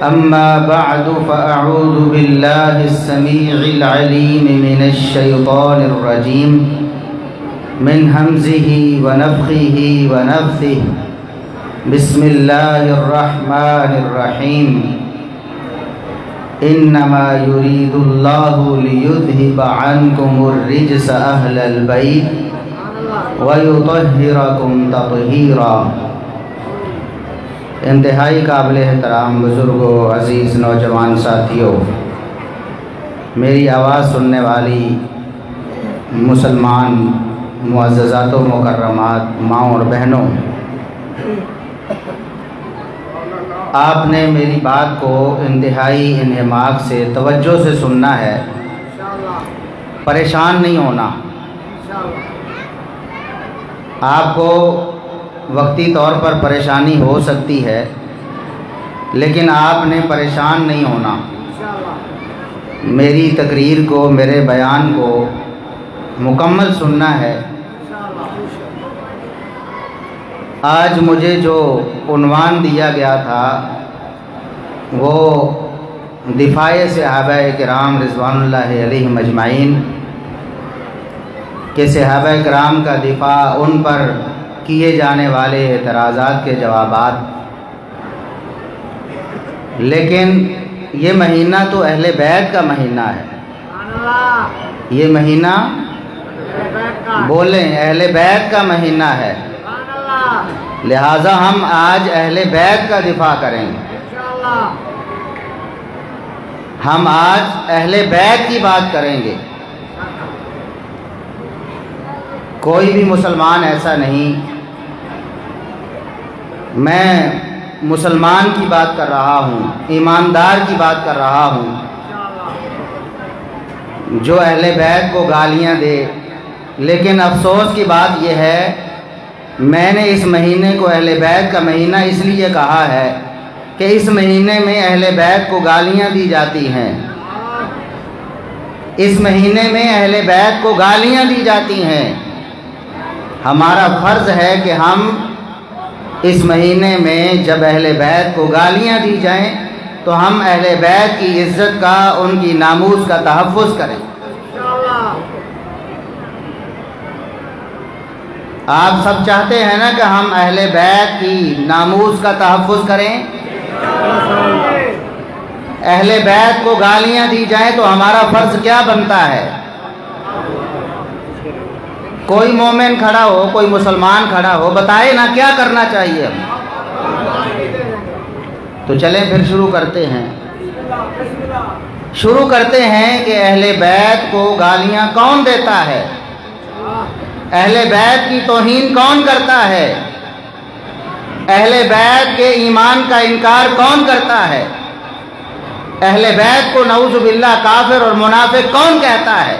أما بعد فأعوذ بالله السميع العليم من الشيطان الرجيم من همزه ونفخه ونفثه بسم الله الرحمن الرحيم إنما يريد الله ليذهب عنكم الرجس أهل البيت ويطهركم تطهيرا۔ انتہائی قابل احترام بزرگوں، عزیز نوجوان ساتھیوں، میری آواز سننے والی مسلمان معززات و مکرمات ماں اور بہنوں، آپ نے میری بات کو انتہائی انہماک سے توجہ سے سننا ہے، پریشان نہیں ہونا۔ آپ کو وقتی طور پر پریشانی ہو سکتی ہے، لیکن آپ نے پریشان نہیں ہونا۔ میری تقریر کو، میرے بیان کو مکمل سننا ہے۔ آج مجھے جو عنوان دیا گیا تھا وہ دفاع صحابہ کرام رضوان اللہ علیہم اجمعین کہ صحابہ کرام کا دفاع، ان پر کیے جانے والے اعتراضات کے جوابات۔ لیکن یہ مہینہ تو اہل بیت کا مہینہ ہے، یہ مہینہ بولیں اہل بیت کا مہینہ ہے، لہٰذا ہم آج اہل بیت کا دفاع کریں گے، ہم آج اہل بیت کی بات کریں گے۔ کوئی بھی مسلمان ایسا نہیں، میں مسلمان کی بات کر رہا ہوں، ایماندار کی بات کر رہا ہوں، جو اہل بیت کو گالیاں دے۔ لیکن افسوس کی بات یہ ہے، میں نے اس مہینے کو اہل بیت کا مہینہ اس لیے کہا ہے کہ اس مہینے میں اہل بیت کو گالیاں دی جاتی ہیں، اس مہینے میں اہل بیت کو گالیاں دی جاتی ہیں۔ ہمارا فرض ہے کہ ہم اس مہینے میں جب اہل بیت کو گالیاں دی جائیں تو ہم اہل بیت کی عزت کا، ان کی ناموس کا تحفظ کریں۔ آپ سب چاہتے ہیں نا کہ ہم اہل بیت کی ناموس کا تحفظ کریں؟ اہل بیت کو گالیاں دی جائیں تو ہمارا فرض کیا بنتا ہے؟ کوئی مومن کھڑا ہو، کوئی مسلمان کھڑا ہو، بتائے نا کیا کرنا چاہیے ہم؟ تو چلیں پھر شروع کرتے ہیں۔ شروع کرتے ہیں کہ اہل بیت کو گالیاں کون دیتا ہے؟ اہل بیت کی توہین کون کرتا ہے؟ اہل بیت کے ایمان کا انکار کون کرتا ہے؟ اہل بیت کو نعوذ باللہ کافر اور منافق کون کہتا ہے؟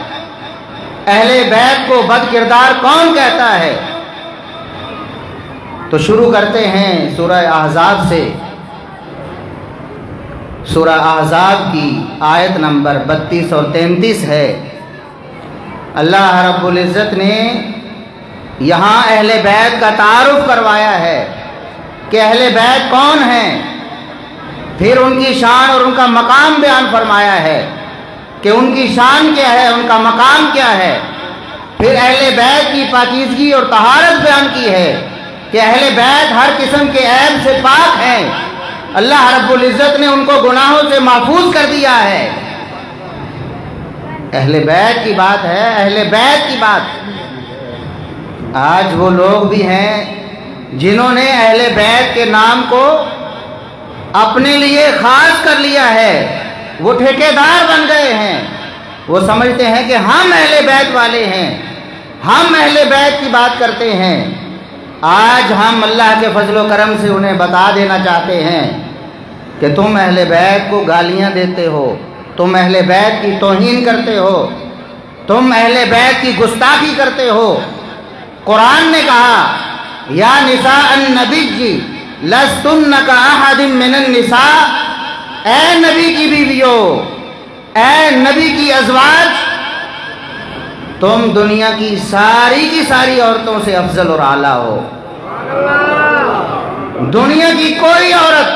اہل بیت کو بد کردار کون کہتا ہے؟ تو شروع کرتے ہیں سورہ احزاب سے۔ سورہ احزاب کی آیت نمبر 32 اور 33 ہے۔ اللہ رب العزت نے یہاں اہل بیت کا تعارف کروایا ہے کہ اہل بیت کون ہیں، پھر ان کی شان اور ان کا مقام بیان فرمایا ہے کہ ان کی شان کیا ہے، ان کا مقام کیا ہے۔ پھر اہل بیت کی پاکیزگی اور طہارت بیان کی ہے کہ اہل بیت ہر قسم کے عیب سے پاک ہیں، اللہ رب العزت نے ان کو گناہوں سے محفوظ کر دیا ہے۔ اہل بیت کی بات ہے، اہل بیت کی بات۔ آج وہ لوگ بھی ہیں جنہوں نے اہل بیت کے نام کو اپنے لیے خاص کر لیا ہے، وہ ٹھیکیدار بن گئے ہیں، وہ سمجھتے ہیں کہ ہم اہل بیت والے ہیں، ہم اہل بیت کی بات کرتے ہیں۔ آج ہم اللہ کے فضل و کرم سے انہیں بتا دینا چاہتے ہیں کہ تم اہل بیت کو گالیاں دیتے ہو، تم اہل بیت کی توہین کرتے ہو، تم اہل بیت کی گستاخی کرتے ہو۔ قرآن نے کہا یا نساء النبی لستن کاحد من النساء، اے نبی کی بیویوں، اے نبی کی ازواج، تم دنیا کی ساری عورتوں سے افضل اور اعلیٰ ہو۔ دنیا کی کوئی عورت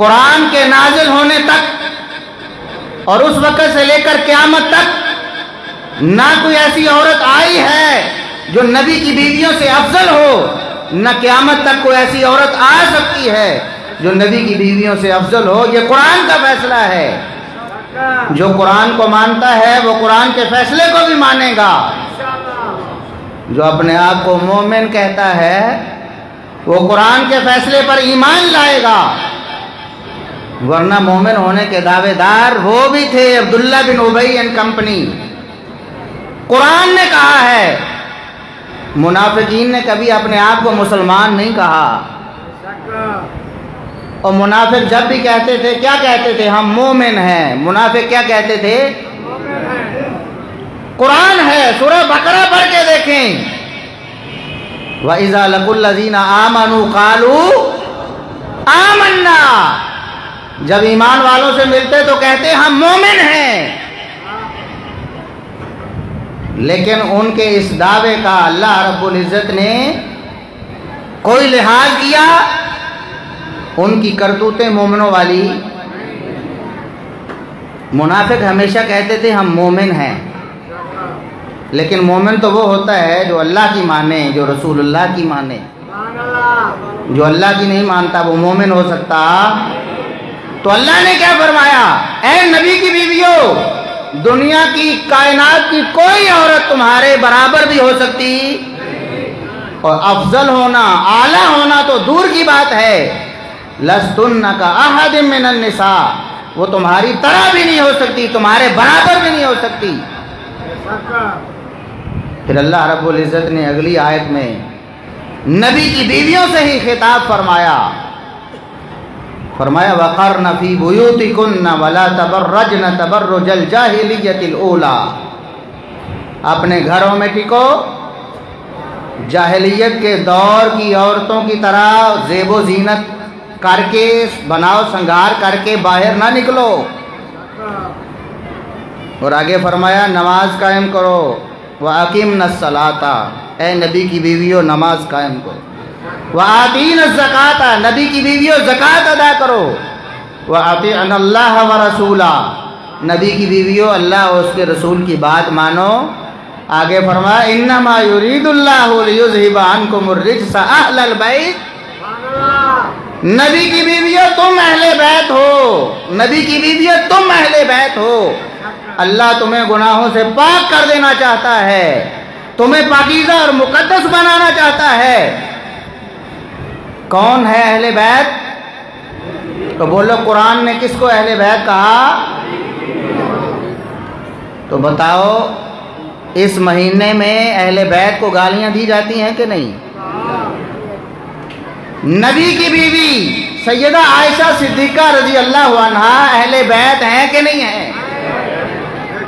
قرآن کے نازل ہونے تک اور اس وقت سے لے کر قیامت تک نہ کوئی ایسی عورت آئی ہے جو نبی کی بیویوں سے افضل ہو، نہ قیامت تک کوئی ایسی عورت آ سکتی ہے جو نبی کی بیویوں سے افضل ہو۔ یہ قرآن کا فیصلہ ہے۔ جو قرآن کو مانتا ہے وہ قرآن کے فیصلے کو بھی مانے گا۔ جو اپنے آپ کو مومن کہتا ہے وہ قرآن کے فیصلے پر ایمان لائے گا، ورنہ مومن ہونے کے دعوے دار وہ بھی تھے عبداللہ بن ابی اینڈ کمپنی۔ قرآن نے کہا ہے، منافقین نے کبھی اپنے آپ کو مسلمان نہیں کہا، اور منافق جب بھی کہتے تھے کیا کہتے تھے؟ ہم مومن ہیں۔ منافق کیا کہتے تھے؟ قرآن ہے، سورہ بقرہ پڑھ کے دیکھیں، وَإِذَا لَقُوا الَّذِينَ آمَنُوا قَالُوا آمَنَّا، جب ایمان والوں سے ملتے تو کہتے ہم مومن ہیں۔ لیکن ان کے اس دعوے کا اللہ رب العزت نے کوئی لحاظ کیا؟ ان کی کرتوتیں مومنوں والی۔ منافق ہمیشہ کہتے تھے ہم مومن ہیں، لیکن مومن تو وہ ہوتا ہے جو اللہ کی مانے، جو رسول اللہ کی مانے۔ جو اللہ کی نہیں مانتا وہ مومن ہو سکتا؟ تو اللہ نے کیا فرمایا؟ اے نبی کی بیویوں، دنیا کی کائنات کی کوئی عورت تمہارے برابر بھی ہو سکتی، اور افضل ہونا، اعلیٰ ہونا تو دور کی بات ہے۔ لستن کاحد من النساء، وہ تمہاری طرح بھی نہیں ہو سکتی، تمہارے برابر بھی نہیں ہو سکتی۔ پھر اللہ رب العزت نے اگلی آیت میں نبی کی بیویوں سے ہی خطاب فرمایا، وَقَرْنَ فِي بُيُوتِكُنَّ وَلَا تَبَرَّجْنَ تَبَرُّجَ الْجَاهِلِيَّةِ الْأُولَى، اپنے گھروں میں ٹکو، جاہلیت کے دور کی عورتوں کی طرح زیب و زینت کر کے، بناؤ سنگار کر کے باہر نہ نکلو۔ اور آگے فرمایا نماز قائم کرو، وَأَقِمْنَ الصَّلَاةَ، اے نبی کی بیویوں نماز قائم کرو، وَآتِينَ الزَّكَاةَ، نبی کی بیویوں زکوٰۃ ادا کرو، وَأَطِعْنَ اللَّهَ وَرَسُولَهُ، نبی کی بیویوں اللہ اور اس کے رسول کی بات مانو۔ آگے فرمایا إِنَّمَا يُرِيدُ اللَّهُ لِيُذْهِبَ عَنْكُمُ الرِّجْسَ أَهْلَ الْبَيْتِ، نبی کی بیویوں تم اہل بیت ہو، نبی کی بیویوں تم اہل بیت ہو، اللہ تمہیں گناہوں سے پاک کر دینا چاہتا ہے، تمہیں پاکیزہ اور مقدس بنانا چاہتا ہے۔ کون ہے اہل بیت؟ تو بولو قرآن نے کس کو اہل بیت کہا؟ تو بتاؤ اس مہینے میں اہل بیت کو گالیاں دی جاتی ہیں کہ نہیں؟ نبی کی بیوی سیدہ عائشہ صدیقہ رضی اللہ عنہا اہل بیت ہیں کہ نہیں ہیں؟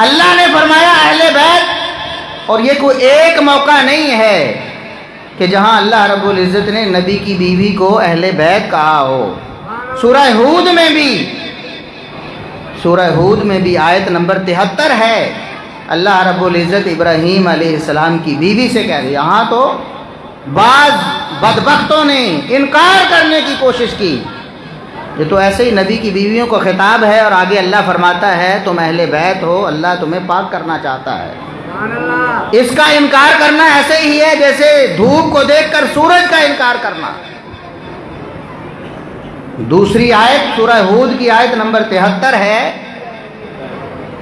اللہ نے فرمایا اہل بیت، اور یہ کوئی ایک موقع نہیں ہے کہ جہاں اللہ رب العزت نے نبی کی بیوی کو اہل بیت کہا ہو۔ سورہ ہود میں بھی آیت نمبر 73 ہے، اللہ رب العزت ابراہیم علیہ السلام کی بیوی سے کہہ رہے، یہاں تو بعض بدبختوں نے انکار کرنے کی کوشش کی، یہ تو ایسے ہی نبی کی بیویوں کو خطاب ہے، اور آگے اللہ فرماتا ہے تم اہل بیت ہو، اللہ تمہیں پاک کرنا چاہتا ہے۔ اس کا انکار کرنا ایسے ہی ہے جیسے دھوپ کو دیکھ کر سورج کا انکار کرنا۔ دوسری آیت سورہ ہود کی آیت نمبر 73 ہے،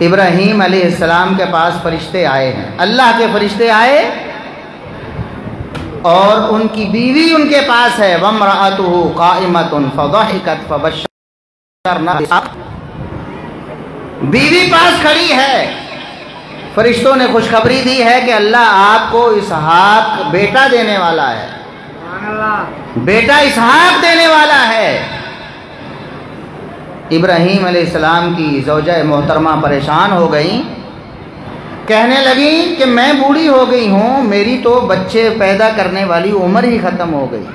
ابراہیم علیہ السلام کے پاس فرشتے آئے ہیں، اللہ کے فرشتے آئے اور ان کی بیوی ان کے پاس ہے، وَامْرَأَتُهُ قَائِمَةٌ فَضَحِكَتْ فَبَشَّرْنَاهَا، بیوی پاس کھڑی ہے، فرشتوں نے خوشخبری دی ہے کہ اللہ آپ کو اسحاق بیٹا دینے والا ہے، بیٹا اسحاق دینے والا ہے۔ ابراہیم علیہ السلام کی زوجہ محترمہ پریشان ہو گئیں، کہنے لگیں کہ میں بوڑھی ہو گئی ہوں، میری تو بچے پیدا کرنے والی عمر ہی ختم ہو گئی،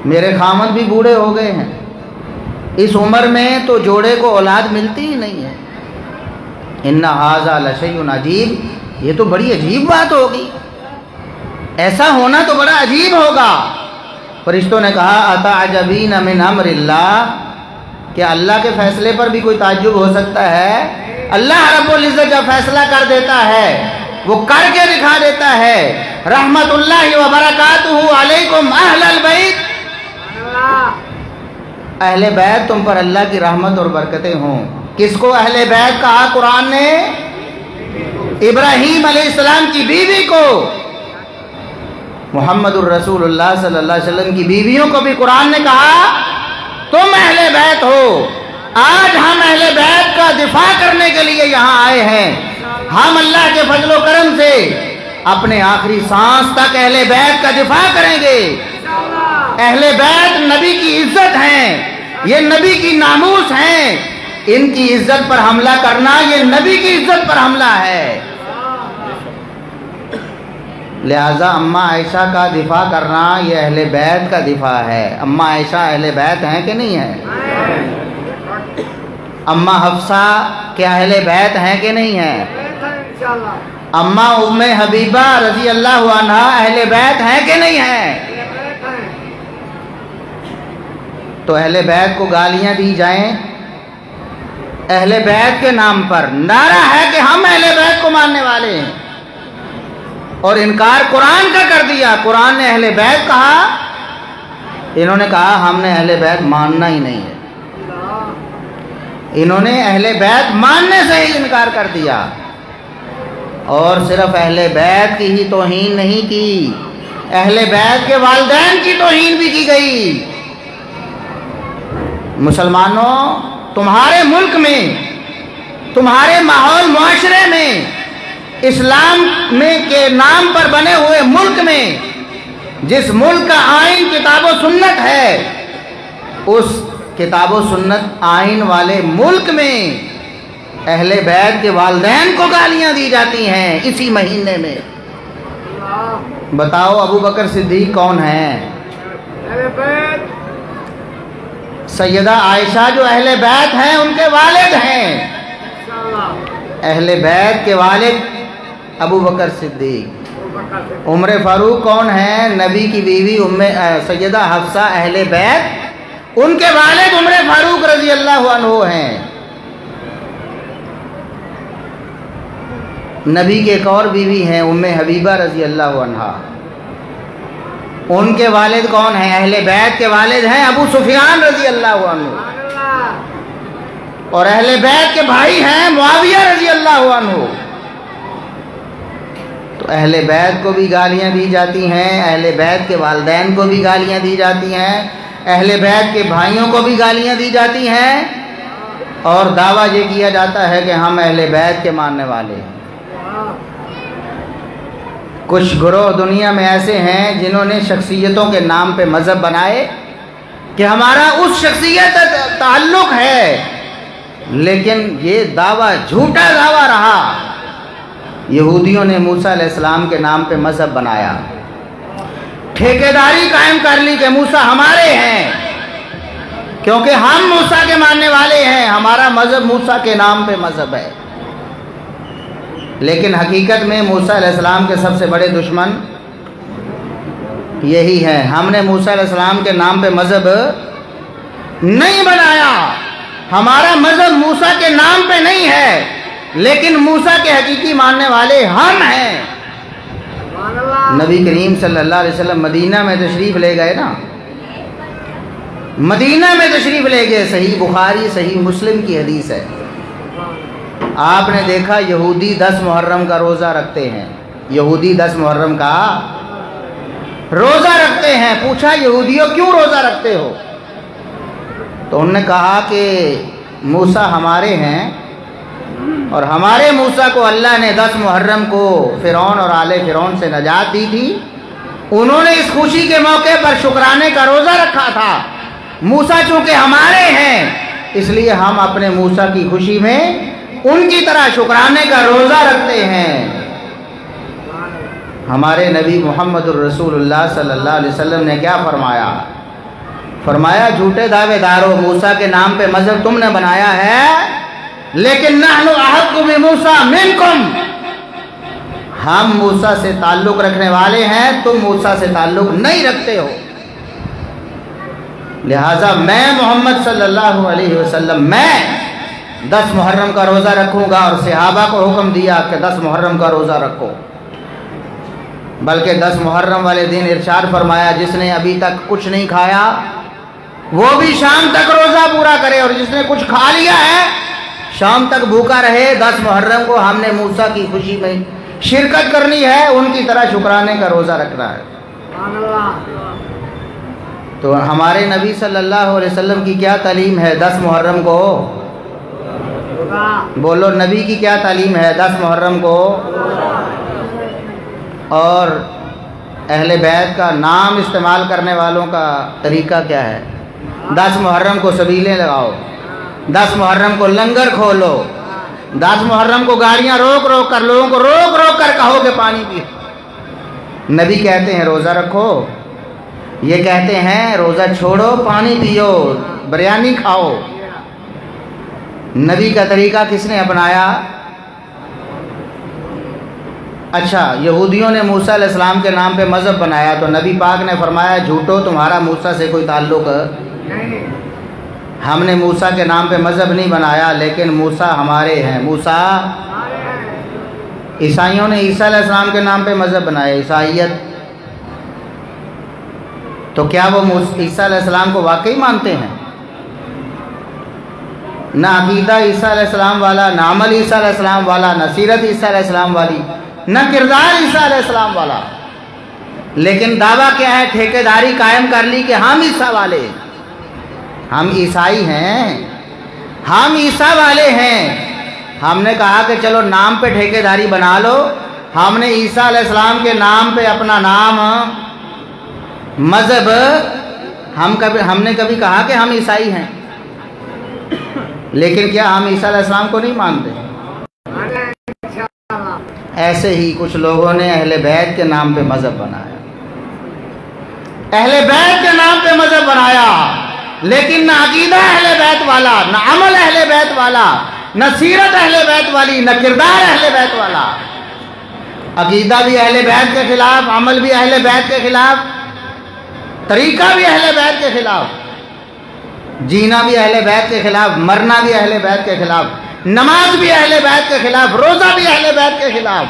میرے خامد بھی بوڑھے ہو گئے ہیں، اس عمر میں تو جوڑے کو اولاد ملتی ہی نہیں ہے۔ ان ھذا لشیء عجیب، یہ تو بڑی عجیب بات ہوگی، ایسا ہونا تو بڑا عجیب ہوگا۔ فرشتوں نے کہا اتعجبین من امر اللہ، کیا اللہ کے فیصلے پر بھی کوئی تعجب ہو سکتا ہے؟ اللہ رب العزت جب فیصلہ کر دیتا ہے وہ کر کے دکھا دیتا ہے۔ رحمت اللہ وبرکاتہ علیکم اہل البیت، اہل بیت تم پر اللہ کی رحمت اور برکتیں ہوں۔ کس کو اہل بیت کہا قرآن نے؟ ابراہیم علیہ السلام کی بیوی کو، محمد الرسول اللہ صلی اللہ علیہ وسلم کی بیویوں کو بھی قرآن نے کہا تم اہل بیت ہو۔ آج ہم اہل بیت کا دفاع کرنے کے لیے یہاں آئے ہیں۔ ہم اللہ کے فضل و کرم سے اپنے آخری سانس تک اہل بیت کا دفاع کریں گے۔ اہل بیت نبی کی عزت ہیں، یہ نبی کی ناموس ہیں، ان کی عزت پر حملہ کرنا یہ نبی کی عزت پر حملہ ہے۔ لہذا اماں عائشہ کا دفاع کرنا یہ اہل بیت کا دفاع ہے۔ اماں عائشہ اہل بیت ہیں کہ نہیں ہیں؟ اماں حفصہ کیا اہل بیت ہیں کہ نہیں ہیں؟ اماں ام حبیبہ رضی اللہ عنہا اہل بیت ہیں کہ نہیں ہیں؟ تو اہل بیت کو گالیاں دی جائیں اہل بیت کے نام پر، نعرہ ہے کہ ہم اہل بیت کو ماننے والے ہیں، اور انکار قرآن کا کر دیا۔ قرآن نے اہل بیت کہا، انہوں نے کہا ہم نے اہل بیت ماننا ہی نہیں ہے۔ انہوں نے اہل بیت ماننے سے ہی انکار کر دیا، اور صرف اہل بیت کی ہی توہین نہیں کی، اہل بیت کے والدین کی توہین بھی کی گئی۔ مسلمانوں، تمہارے ملک میں، تمہارے ماحول معاشرے میں، اسلام میں کے نام پر بنے ہوئے ملک میں، جس ملک کا آئین کتاب و سنت ہے، اس کتاب و سنت آئین والے ملک میں اہل بیت کے والدین کو گالیاں دی جاتی ہیں اسی مہینے میں۔ بتاؤ ابو بکر صدیق کون ہیں؟ سیدہ عائشہ جو اہل بیت ہیں ان کے والد ہیں، اہل بیت کے والد ابو بکر صدیق۔ عمر فاروق کون ہیں؟ نبی کی بیوی سیدہ حفصہ اہل بیت، ان کے والد عمر فاروق رضی اللہ عنہ ہیں۔ نبی کے ایک اور بیوی ہیں ام حبیبہ رضی اللہ عنہا، ان کے والد کون ہیں؟ اہل بیت کے والد ہیں ابو سفیان رضی اللہ عنہ، اور اہل بیت کے بھائی ہیں معاویہ رضی اللہ عنہ۔ تو اہل بیت کو بھی گالیاں دی جاتی ہیں، اہل بیت کے والدین کو بھی گالیاں دی جاتی ہیں، اہل بیت کے بھائیوں کو بھی گالیاں دی جاتی ہیں، اور دعویٰ یہ کیا جاتا ہے کہ ہم اہل بیت کے ماننے والے ہیں۔ کچھ گروہ دنیا میں ایسے ہیں جنہوں نے شخصیتوں کے نام پہ مذہب بنائے کہ ہمارا اس شخصیت سے تعلق ہے، لیکن یہ دعویٰ جھوٹا دعویٰ رہا۔ یہودیوں نے موسیٰ علیہ السلام کے نام پہ مذہب بنایا، ٹھیکیداری قائم کر لی کہ موسیٰ ہمارے ہیں، کیونکہ ہم موسیٰ کے ماننے والے ہیں، ہمارا مذہب موسیٰ کے نام پہ مذہب ہے۔ لیکن حقیقت میں موسیٰ علیہ السلام کے سب سے بڑے دشمن یہی ہے۔ ہم نے موسیٰ علیہ السلام کے نام پہ مذہب نہیں بنایا، ہمارا مذہب موسیٰ کے نام پہ نہیں ہے، لیکن موسیٰ کے حقیقی ماننے والے ہم ہیں۔ نبی کریم صلی اللہ علیہ وسلم مدینہ میں تشریف لے گئے نا، مدینہ میں تشریف لے گئے، صحیح بخاری صحیح مسلم کی حدیث ہے۔ آپ نے دیکھا یہودی 10 محرم کا روزہ رکھتے ہیں، یہودی 10 محرم کا روزہ رکھتے ہیں۔ پوچھا یہودیوں کیوں روزہ رکھتے ہو؟ تو انہوں نے کہا کہ موسیٰ ہمارے ہیں، اور ہمارے موسیٰ کو اللہ نے 10 محرم کو فرعون اور آل فرعون سے نجات دی تھی، انہوں نے اس خوشی کے موقع پر شکرانے کا روزہ رکھا تھا۔ موسیٰ چونکہ ہمارے ہیں، اس لیے ہم اپنے موسیٰ کی خوشی میں ان کی طرح شکرانے کا روزہ رکھتے ہیں۔ ہمارے نبی محمد الرسول اللہ صلی اللہ علیہ وسلم نے کیا فرمایا؟ فرمایا جھوٹے دعوے دارو، موسیٰ کے نام پہ مذہب تم نے بنایا ہے، لیکن نحن احق بموسیٰ منکم، ہم موسیٰ سے تعلق رکھنے والے ہیں، تم موسیٰ سے تعلق نہیں رکھتے ہو۔ لہٰذا میں محمد صلی اللہ علیہ وسلم میں 10 محرم کا روزہ رکھوں گا، اور صحابہ کو حکم دیا کہ 10 محرم کا روزہ رکھو، بلکہ 10 محرم والے دن ارشاد فرمایا جس نے ابھی تک کچھ نہیں کھایا وہ بھی شام تک روزہ پورا کرے، اور جس نے کچھ کھا لیا ہے شام تک بھوکا رہے۔ 10 محرم کو ہم نے موسیٰ کی خوشی میں شرکت کرنی ہے، ان کی طرح شکرانے کا روزہ رکھنا ہے۔ تو ہمارے نبی صلی اللہ علیہ وسلم کی کیا تعلیم ہے 10 محرم کو؟ بولو، نبی کی کیا تعلیم ہے 10 محرم کو؟ اور اہل بیت کا نام استعمال کرنے والوں کا طریقہ کیا ہے؟ 10 محرم کو سبیلیں لگاؤ، 10 محرم کو لنگر کھولو، 10 محرم کو گاڑیاں روک روک کر لوگوں کو روک روک کر کہو کہ پانی پیو۔ نبی کہتے ہیں روزہ رکھو، یہ کہتے ہیں روزہ چھوڑو پانی پیو، بریانی کھاؤ۔ نبی کا طریقہ کس نے اپنایا؟ اچھا، یہودیوں نے موسیٰ علیہ السلام کے نام پہ مذہب بنایا تو نبی پاک نے فرمایا جھوٹو، تمہارا موسیٰ سے کوئی تعلق نہیں، ہم نے موسیٰ کے نام پہ مذہب نہیں بنایا، لیکن موسیٰ ہمارے ہیں۔ موسیٰ، عیسائیوں نے عیسیٰ علیہ السلام کے نام پہ مذہب بنایا، عیسائیت، تو کیا وہ عیسیٰ علیہ السلام کو واقعی مانتے ہیں؟ نہ عقیدہ عیسیٰ علیہ السلام والا، نہ عمل عیسیٰ علیہ السلام والا، نہ سیرت عیسیٰ علیہ السلام والی، نہ کردار عیسیٰ علیہ السلام والا، لیکن دعویٰ کیا ہے؟ ٹھیکیداری قائم کر لی کہ ہم عیسیٰ والے ہیں، ہم عیسائی ہیں، ہم عیسیٰ والے ہیں۔ ہم نے کہا کہ چلو نام پہ ٹھیکیداری بنا لو، ہم نے عیسیٰ علیہ السلام کے نام پہ اپنا نام، مذہب، ہم نے کبھی کہا کہ ہم عیسائی ہیں؟ لیکن کیا ہم عیسیٰ علیہ السلام کو نہیں مانتے؟ ایسے ہی کچھ لوگوں نے اہل بیت کے نام پہ مذہب بنایا، اہل بیت کے نام پہ مذہب بنایا، لیکن نہ عقیدہ اہل بیت والا، نہ عمل اہل بیت والا، نہ سیرت اہل بیت والی، نہ کردار اہل بیت والا۔ عقیدہ بھی اہل بیت کے خلاف، عمل بھی اہل بیت کے خلاف، طریقہ بھی اہل بیت کے خلاف، جینا بھی اہل بیت کے خلاف، مرنا بھی اہل بیت کے خلاف، نماز بھی اہل بیت کے خلاف، روزہ بھی اہل بیت کے خلاف۔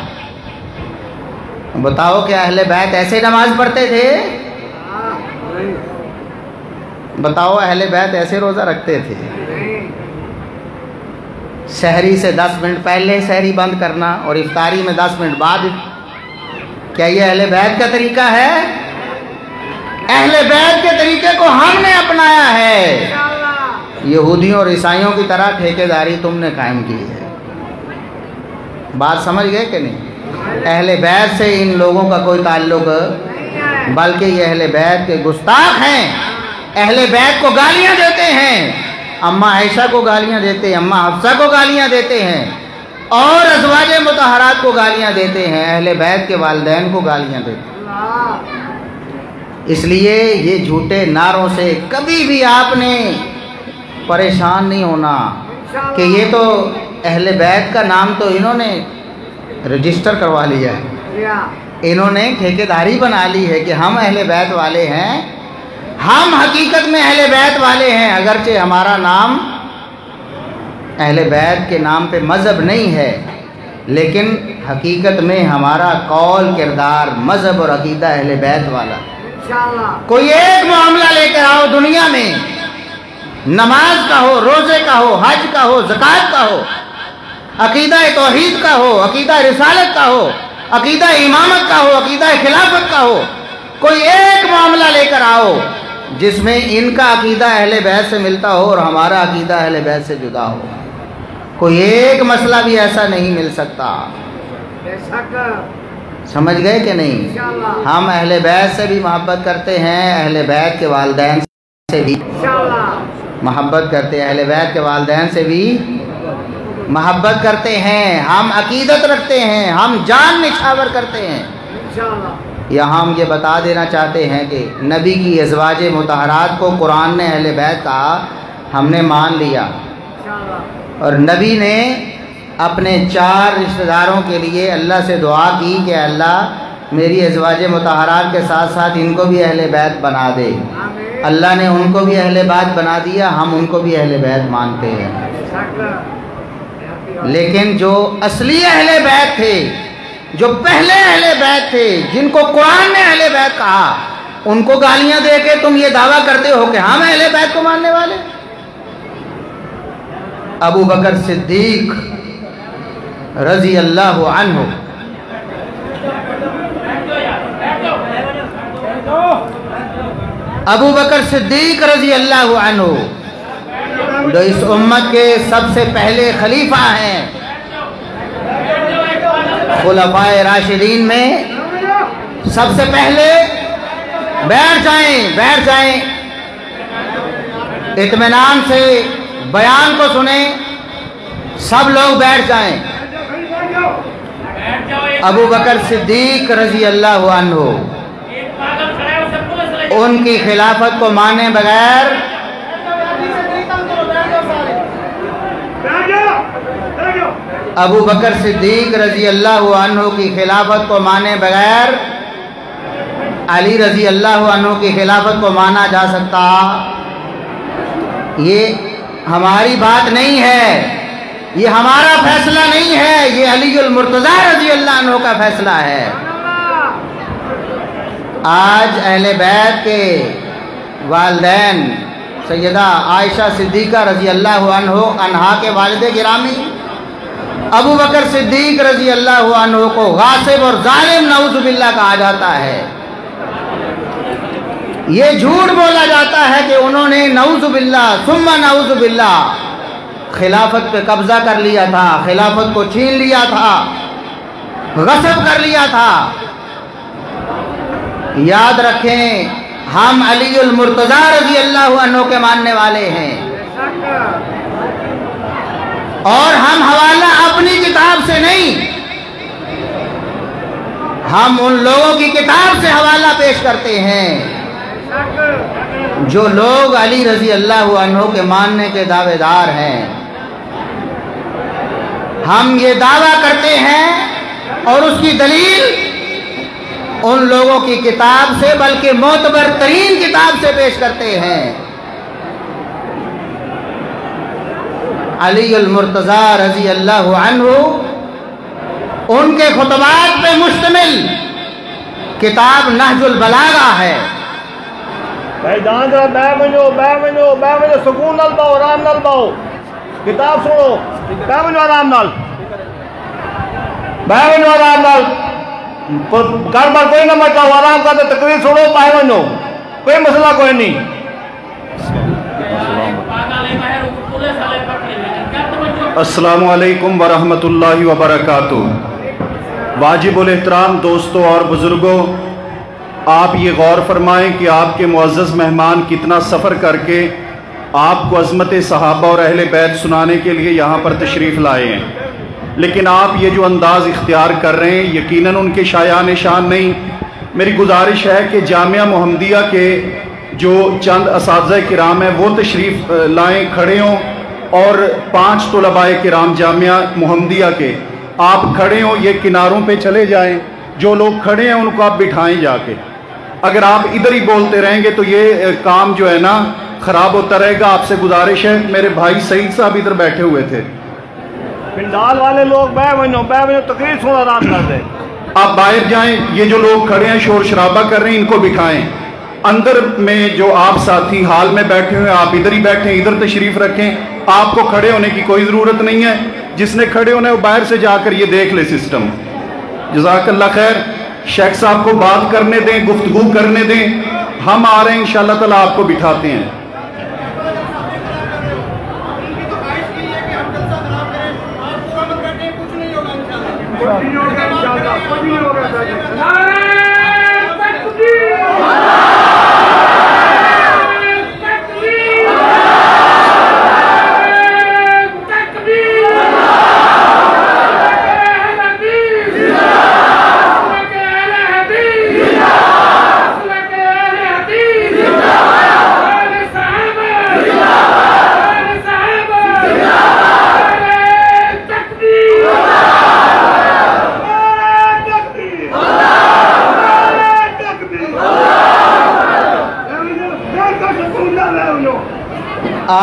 بتاؤ کہ اہل بیت ایسے نماز پڑھتے تھے؟ بتاؤ اہل بیت ایسے روزہ رکھتے تھے؟ سحری سے 10 منٹ پہلے سحری بند کرنا اور افطاری میں 10 منٹ بعد، کیا یہ اہل بیت کا طریقہ ہے؟ اہل بیت کے طریقے کو ہم نے اپنایا ہے، یہودیوں اور عیسائیوں کی طرح ٹھیکیداری تم نے قائم کی ہے۔ بات سمجھ گئے کہ نہیں؟ اہل بیت سے ان لوگوں کا کوئی تعلق، بلکہ یہ اہل بیت کے گستاخ ہیں، اہل بیت کو گالیاں دیتے ہیں، اماں عائشہ کو گالیاں دیتے ہیں، اماں حفصہ کو گالیاں دیتے ہیں، اور ازواج مطہرات کو گالیاں دیتے ہیں، اہل بیت کے والدین کو گالیاں دیتے ہیں۔ اس لیے یہ جھوٹے نعروں سے کبھی بھی آپ نے پریشان نہیں ہونا کہ یہ تو اہل بیت کا نام تو انہوں نے رجسٹر کروا لیا ہے، انہوں نے ٹھیکیداری بنا لی ہے کہ ہم اہل بیت والے ہیں، ہم حقیقت میں اہل بیت والے ہیں، اگرچہ ہمارا نام اہل بیت کے نام پہ مذہب نہیں ہے، لیکن حقیقت میں ہمارا قول، کردار، مذہب اور عقیدہ اہل بیت والا۔ کوئی ایک معاملہ لے کر آؤ دنیا میں، نماز کا ہو، روزے کا ہو، حج کا ہو، زکوٰۃ کا ہو، عقیدہ توحید کا ہو، عقیدہ رسالت کا ہو، عقیدہ امامت کا ہو، عقیدہ خلافت کا ہو، کوئی ایک معاملہ لے کر آؤ جس میں ان کا عقیدہ اہل بیت سے ملتا ہو اور ہمارا عقیدہ اہل بیت سے جدا ہو، کوئی ایک مسئلہ بھی ایسا نہیں مل سکتا۔ سمجھ گئے کہ نہیں؟ ہم اہل بیت سے بھی محبت کرتے ہیں، اہل بیت کے والدین سے بھی محبت کرتے ہیں، اہل بیت کے والدین سے بھی محبت کرتے ہیں، ہم عقیدت رکھتے ہیں، ہم جان نچھاور کرتے ہیں۔ یہاں ہم یہ بتا دینا چاہتے ہیں کہ نبی کی ازواج مطہرات کو قرآن نے اہل بیت کہا، ہم نے مان لیا، اور نبی نے اپنے 4 رشتہ داروں کے لیے اللہ سے دعا کی کہ اللہ میری ازواج مطہرات کے ساتھ ساتھ ان کو بھی اہل بیت بنا دے۔ اللہ نے ان کو بھی اہل بیت بنا دیا، ہم ان کو بھی اہل بیت مانتے ہیں۔ لیکن جو اصلی اہل بیت تھے، جو پہلے اہل بیت تھے، جن کو قرآن نے اہل بیت کہا، ان کو گالیاں دے کے تم یہ دعویٰ کرتے ہو کہ ہم اہل بیت کو ماننے والے۔ ابو بکر صدیق رضی اللہ عنہ، ابو بکر صدیق رضی اللہ عنہ جو اس امت کے سب سے پہلے خلیفہ ہیں، خلفائے راشدین میں سب سے پہلے، بیٹھ جائیں اطمینان سے بیان کو سنیں، سب لوگ بیٹھ جائیں۔ ابو بکر صدیق رضی اللہ عنہ ان کی خلافت کو مانے بغیر ابو بکر صدیق رضی اللہ عنہ کی خلافت کو مانے بغیر علی رضی اللہ عنہ کی خلافت کو مانا جا سکتا؟ یہ ہماری بات نہیں ہے، یہ ہمارا فیصلہ نہیں ہے، یہ علی المرتضیٰ رضی اللہ عنہ کا فیصلہ ہے۔ آج اہل بیت کے والدین سیدہ عائشہ صدیقہ رضی اللہ عنہا کے والد گرامی ابو بکر صدیق رضی اللہ عنہ کو غاصب اور ظالم نعوذ باللہ کہا جاتا ہے۔ یہ جھوٹ بولا جاتا ہے کہ انہوں نے نعوذ باللہ ثم نعوذ باللہ خلافت پہ قبضہ کر لیا تھا، خلافت کو چھین لیا تھا، غصب کر لیا تھا۔ یاد رکھیں، ہم علی المرتضیٰ رضی اللہ عنہ کے ماننے والے ہیں، اور ہم حوالہ اپنی کتاب سے نہیں، ہم ان لوگوں کی کتاب سے حوالہ پیش کرتے ہیں جو لوگ علی رضی اللہ عنہ کے ماننے کے دعوے دار ہیں۔ ہم یہ دعویٰ کرتے ہیں اور اس کی دلیل ان لوگوں کی کتاب سے بلکہ معتبر ترین کتاب سے پیش کرتے ہیں۔ علی المرتضیٰ رضی اللہ عنہ ان کے خطبات پہ مشتمل کتاب نہج البلاغہ ہے۔ بھائی جان ذرا بہ ونجو سکون نال باؤ، آرام نال باؤ، کتاب سنو، بہ ونجو آرام نال، بہ ونجو آرام نال، گھر بار کوئی نہ مچاؤ، آرام کرتے تقریر سنو، پائے ونجو، کوئی مسئلہ کوئی نہیں۔ السلام علیکم ورحمۃ اللہ وبرکاتہ۔ واجب الاحترام دوستوں اور بزرگوں، آپ یہ غور فرمائیں کہ آپ کے معزز مہمان کتنا سفر کر کے آپ کو عظمت صحابہ اور اہل بیت سنانے کے لیے یہاں پر تشریف لائے ہیں، لیکن آپ یہ جو انداز اختیار کر رہے ہیں یقیناً ان کے شایان شان نہیں۔ میری گزارش ہے کہ جامعہ محمدیہ کے جو چند اساتذہ کرام ہیں وہ تشریف لائیں، کھڑے ہوں، اور 5 طلباء کرام جامعہ محمدیہ کے آپ کھڑے ہوں، یہ کناروں پہ چلے جائیں، جو لوگ کھڑے ہیں ان کو آپ بٹھائیں جا کے۔ اگر آپ ادھر ہی بولتے رہیں گے تو یہ کام جو ہے نا خراب ہوتا رہے گا۔ آپ سے گزارش ہے، میرے بھائی سعید صاحب ادھر بیٹھے ہوئے تھے، پنڈال والے لوگ بہ ونجو تقریر سنو، آرام کر دیں۔ آپ باہر جائیں، یہ جو لوگ کھڑے ہیں شور شرابہ کر رہے ہیں ان کو بٹھائیں۔ اندر میں جو آپ ساتھی حال میں بیٹھے ہوئے ہیں آپ ادھر ہی بیٹھیں، ادھر تشریف رکھیں، آپ کو کھڑے ہونے کی کوئی ضرورت نہیں ہے۔ جس نے کھڑے ہونا ہے وہ باہر سے جا کر یہ دیکھ لے سسٹم۔ جزاک اللہ خیر۔ شیخ صاحب کو بات کرنے دیں، گفتگو کرنے دیں، ہم آ رہے ہیں انشاءاللہ تعالیٰ آپ کو بٹھاتے ہیں۔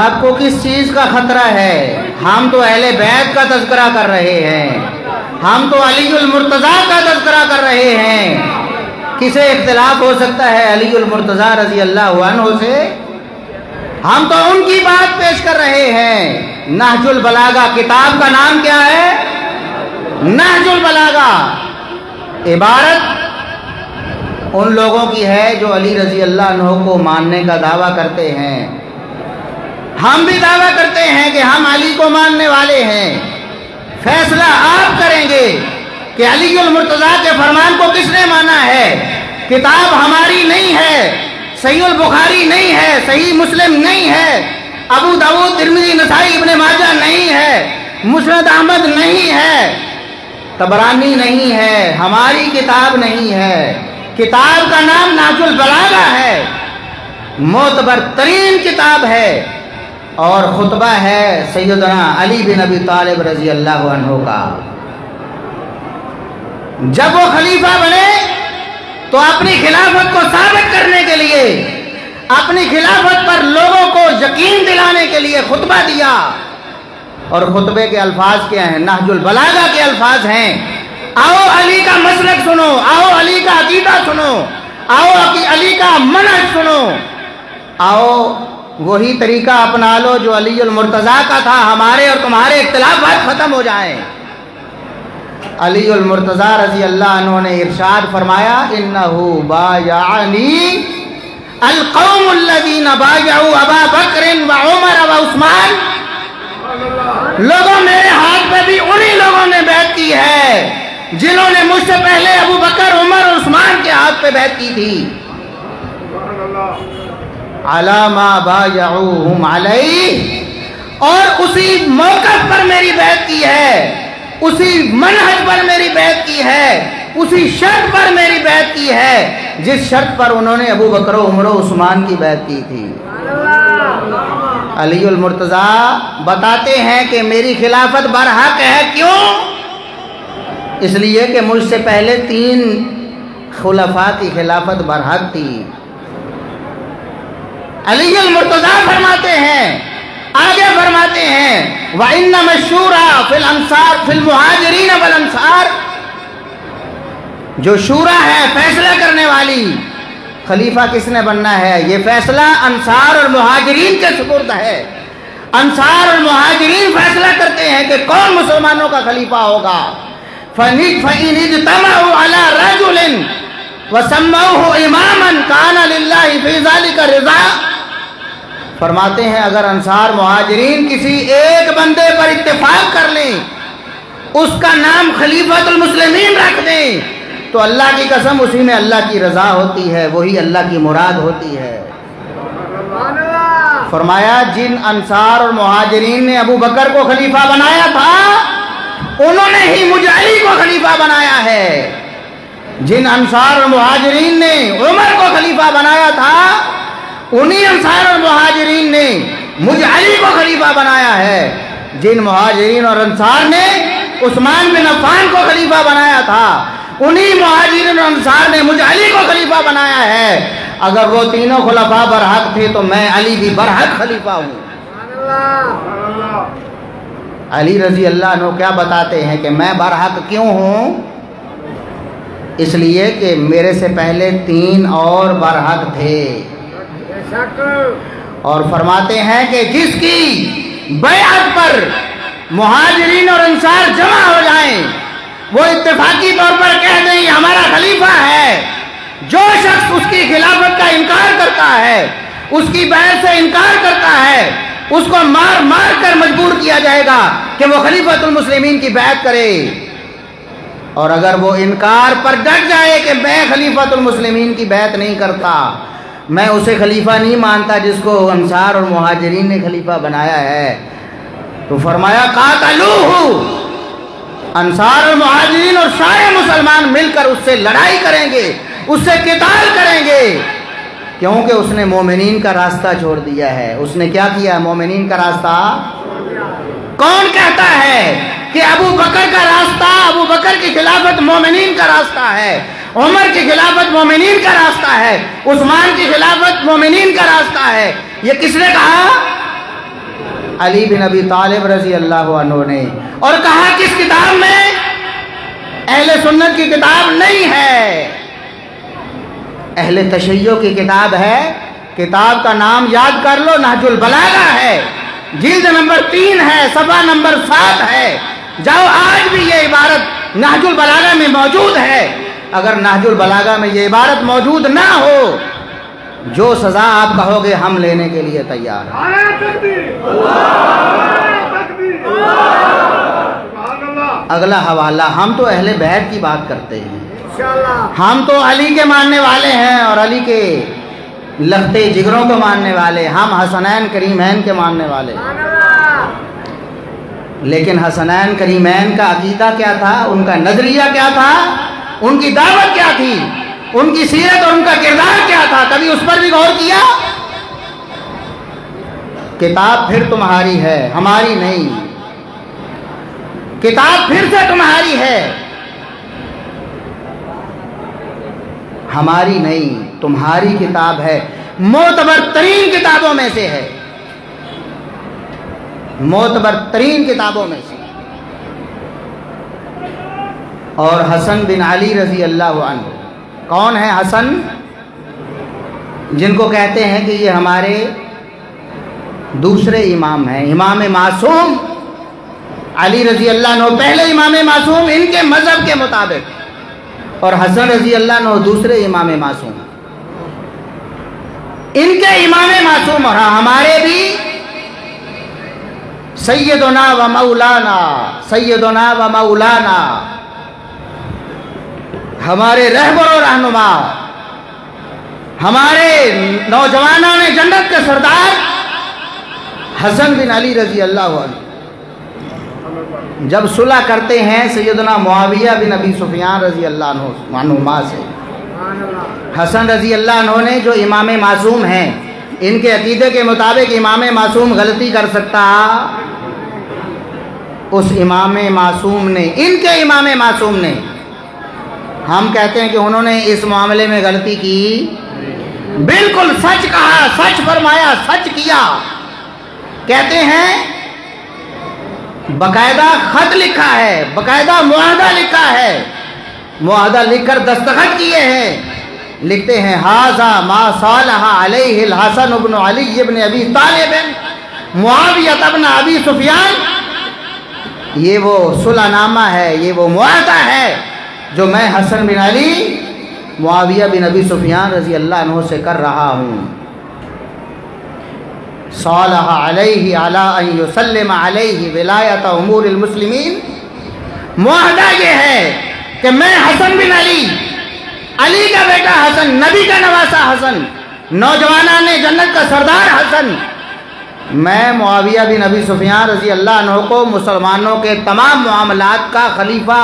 آپ کو کس چیز کا خطرہ ہے؟ ہم تو اہل بیت کا تذکرہ کر رہے ہیں، ہم تو علی المرتضیٰ کا تذکرہ کر رہے ہیں۔ کسے اختلاف ہو سکتا ہے علی المرتضیٰ رضی اللہ عنہ سے؟ ہم تو ان کی بات پیش کر رہے ہیں۔ نہج البلاغہ کتاب کا نام کیا ہے؟ نہج البلاغہ۔ عبارت ان لوگوں کی ہے جو علی رضی اللہ عنہ کو ماننے کا دعویٰ کرتے ہیں۔ ہم بھی دعویٰ کرتے ہیں کہ ہم علی کو ماننے والے ہیں۔ فیصلہ آپ کریں گے کہ علی المرتضیٰ کے فرمان کو کس نے مانا ہے۔ کتاب ہماری نہیں ہے، صحیح البخاری نہیں ہے، صحیح مسلم نہیں ہے، ابو داؤد ترمذی نسائی ابن ماجہ نہیں ہے، مسند احمد نہیں ہے، طبرانی نہیں ہے، ہماری کتاب نہیں ہے۔ کتاب کا نام نہج البلاغہ ہے، معتبر ترین کتاب ہے، اور خطبہ ہے سیدنا علی بن ابی طالب رضی اللہ عنہ کا۔ جب وہ خلیفہ بنے تو اپنی خلافت کو ثابت کرنے کے لیے، اپنی خلافت پر لوگوں کو یقین دلانے کے لیے خطبہ دیا، اور خطبے کے الفاظ کیا ہیں؟ نہج البلاغہ کے الفاظ ہیں، آؤ علی کا مسلک سنو، آؤ علی کا عقیدہ سنو، آؤ علی کا منہج سنو، آؤ وہی طریقہ اپنا لو جو علی المرتضیٰ کا تھا، ہمارے اور تمہارے اختلافات ختم ہو جائیں۔ علی المرتضیٰ رضی اللہ عنہ نے ارشاد فرمایا، انہو بایعنی القوم الذین بایعوا ابا بکر و عمر و عثمان۔ لوگوں میرے ہاتھ پہ بھی انہی لوگوں نے بیعت کی ہے جنہوں نے مجھ سے پہلے ابو بکر، عمر اور عثمان کے ہاتھ پہ بیعت کی تھی۔ علی ما بایعوہم علیہ، اور اسی موقف پر میری بیعت کی ہے، اسی منہج پر میری بیعت کی ہے، اسی شرط پر میری بیعت کی ہے جس شرط پر انہوں نے ابو بکر و عمر و عثمان کی بیعت کی تھی۔ علی المرتضیٰ بتاتے ہیں کہ میری خلافت برحق ہے۔ کیوں؟ اس لیے کہ مجھ سے پہلے 3 خلفاء کی خلافت برحق تھی۔ علی المرتضیٰ فرماتے ہیں، آگے فرماتے ہیں، وَإِنَّمَا الشُّورَى فِي الْأَنصَارِ فِي الْمُهَاجِرِينَ وَالْأَنصَارِ۔ جو شورا ہے، فیصلہ کرنے والی، خلیفہ کس نے بننا ہے، یہ فیصلہ انصار اور مہاجرین کے سپرد ہے۔ انصار اور مہاجرین فیصلہ کرتے ہیں کہ کون مسلمانوں کا خلیفہ ہوگا۔ فَإِنِ اجْتَمَعُوا عَلَى رَجُلٍ وَسَمَّوْهُ إِمَامًا كَانَ لِلَّهِ فِي ذَلِكَ رِضَا۔ فرماتے ہیں اگر انصار مہاجرین کسی ایک بندے پر اتفاق کر لیں، اس کا نام خلیفۃ المسلمین رکھ دیں، تو اللہ کی قسم اسی میں اللہ کی رضا ہوتی ہے، وہی اللہ کی مراد ہوتی ہے۔ فرمایا جن انصار اور مہاجرین نے ابو بکر کو خلیفہ بنایا تھا، انہوں نے ہی مجھ علی کو خلیفہ بنایا ہے۔ جن انصار اور مہاجرین نے عمر کو خلیفہ بنایا تھا، انہی انصار اور مہاجرین نے مجھ علی کو خلیفہ بنایا ہے۔ جن مہاجرین اور انصار نے عثمان بن عفان کو خلیفہ بنایا تھا، انہی مہاجرین اور انصار نے مجھ علی کو خلیفہ بنایا ہے۔ اگر وہ تینوں خلفاء برحق تھے تو میں علی بھی برحق خلیفہ ہوں۔ علی رضی اللہ عنہ کیا بتاتے ہیں کہ میں برحق کیوں ہوں؟ اس لیے کہ میرے سے پہلے 3 اور برحق تھے، اور فرماتے ہیں کہ جس کی بیعت پر مہاجرین اور انصار جمع ہو جائیں، وہ اتفاقی طور پر کہہ دیں یہ ہمارا خلیفہ ہے، جو شخص اس کی خلافت کا انکار کرتا ہے، اس کی بیعت سے انکار کرتا ہے، اس کو مار مار کر مجبور کیا جائے گا کہ وہ خلیفۃ المسلمین کی بیعت کرے۔ اور اگر وہ انکار پر ڈٹ جائے کہ میں خلیفۃ المسلمین کی بیعت نہیں کرتا، میں اسے خلیفہ نہیں مانتا جس کو انصار اور مہاجرین نے خلیفہ بنایا ہے، تو فرمایا قاتلوہ، انصار اور مہاجرین اور سارے مسلمان مل کر اس سے لڑائی کریں گے، اس سے قتال کریں گے، کیونکہ اس نے مومنین کا راستہ چھوڑ دیا ہے۔ اس نے کیا کیا؟ مومنین کا راستہ۔ کون کہتا ہے کہ ابو بکر کا راستہ، ابو بکر کی خلافت مومنین کا راستہ ہے، عمر کی خلافت مومنین کا راستہ ہے، عثمان کی خلافت مومنین کا راستہ ہے؟ یہ کس نے کہا؟ علی بن ابی طالب رضی اللہ عنہ نے، اور کہا کس کتاب میں؟ اہل سنت کی کتاب نہیں ہے، اہل تشیع کی کتاب ہے۔ کتاب کا نام یاد کر لو، نہج البلاغہ ہے، جلد نمبر 3 ہے، صفحہ نمبر 7 ہے۔ جاؤ، آج بھی یہ عبارت نہج البلاغہ میں موجود ہے۔ اگر نہج البلاغہ میں یہ عبارت موجود نہ ہو، جو سزا آپ کہو گے ہم لینے کے لیے تیار ہیں۔ اگلا حوالہ، ہم تو اہل بیت کی بات کرتے ہیں، ہم تو علی کے ماننے والے ہیں اور علی کے لختے جگروں کو ماننے والے، ہم حسنین کریمین کے ماننے والے۔ لیکن حسنین کریمین کا عقیدہ کیا تھا؟ ان کا نظریہ کیا تھا؟ ان کی دعوت کیا تھی؟ ان کی سیرت اور ان کا کردار کیا تھا؟ کبھی اس پر بھی غور کیا؟ کتاب پھر تمہاری ہے، ہماری نہیں۔ کتاب پھر سے تمہاری ہے، ہماری نہیں، تمہاری کتاب ہے، معتبر ترین کتابوں میں سے ہے، معتبر ترین کتابوں میں سے۔ اور حسن بن علی رضی اللہ عنہ، کون ہے حسن؟ جن کو کہتے ہیں کہ یہ ہمارے دوسرے امام ہیں، امام معصوم علی رضی اللہ عنہ پہلے امام معصوم ان کے مذہب کے مطابق، اور حسن رضی اللہ عنہ دوسرے امام معصوم، ان کے امام معصوم، اور ہمارے بھی سیدنا و مولانا، سیدنا و مولانا، ہمارے رہبر و رہنما، ہمارے نوجوانوں نے جنت کے سردار حسن بن علی رضی اللہ عنہ جب صلح کرتے ہیں سیدنا معاویہ بن ابی سفیان رضی اللہ عنہ سے، حسن رضی اللہ عنہ نے جو امام معصوم ہیں، ان کے عقیدے کے مطابق امام معصوم غلطی کر سکتا، اس امام معصوم نے، ان کے امام معصوم نے، ہم کہتے ہیں کہ انہوں نے اس معاملے میں غلطی کی، بالکل سچ کہا، سچ فرمایا، سچ کیا۔ کہتے ہیں باقاعدہ خط لکھا ہے، باقاعدہ معاہدہ لکھا ہے، معاہدہ لکھ کر دستخط کیے ہیں، لکھتے ہیں ھذا ما صالح علیہ الحسن بن علی بن ابی طالب معاویہ بن ابی سفیان، یہ وہ صلح نامہ ہے، یہ وہ معاہدہ ہے جو میں حسن بن علی معاویہ بن ابی سفیان رضی اللہ عنہ سے کر رہا ہوں۔ صالح علیہ علی ان یسلم علیہ ولایت امور المسلمین، معاہدہ یہ ہے کہ میں حسن بن علی، علی کا بیٹا حسن، نبی کا نواسا حسن، نوجوانان جنت کا سردار حسن، میں معاویہ بن ابی سفیان رضی اللہ عنہ کو مسلمانوں کے تمام معاملات کا خلیفہ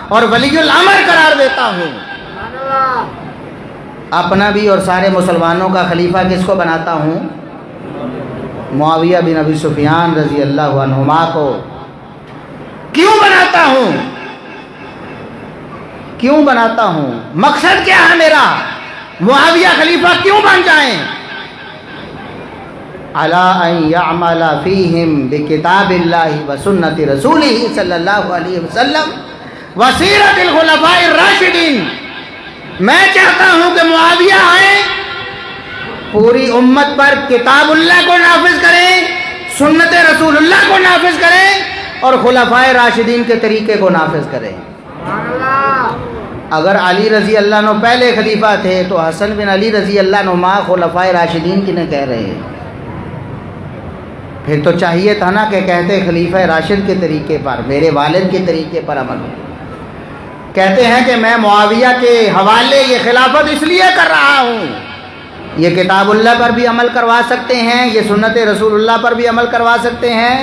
اور ولی الامر قرار دیتا ہوں، اپنا بھی اور سارے مسلمانوں کا خلیفہ کس کو بناتا ہوں؟ معاویہ بن ابی سفیان رضی اللہ عنہما کو۔ کیوں بناتا ہوں؟ کیوں بناتا ہوں؟ مقصد کیا ہے میرا؟ معاویہ خلیفہ کیوں بن جائیں؟ علی ان یعمل فیہم بکتاب اللہ و سنت رسولہ صلی اللہ علیہ وسلم و سیرت الخلفاء الراشدین۔ میں چاہتا ہوں کہ معاویہ آئیں، پوری امت پر کتاب اللہ کو نافذ کریں، سنت رسول اللہ کو نافذ کریں اور خلفاء راشدین کے طریقے کو نافذ کریں۔ اگر علی رضی اللہ عنہ پہلے خلیفہ تھے تو حسن بن علی رضی اللہ عنہ خلفاء راشدین کی نہیں کہہ رہے ہیں، پھر تو چاہیے تھا نا کہ کہتے خلیفہ راشد کے طریقے پر، میرے والد کے طریقے پر عمل ہو۔ کہتے ہیں کہ میں معاویہ کے حوالے یہ خلافت اس لیے کر رہا ہوں، یہ کتاب اللہ پر بھی عمل کروا سکتے ہیں، یہ سنت رسول اللہ پر بھی عمل کروا سکتے ہیں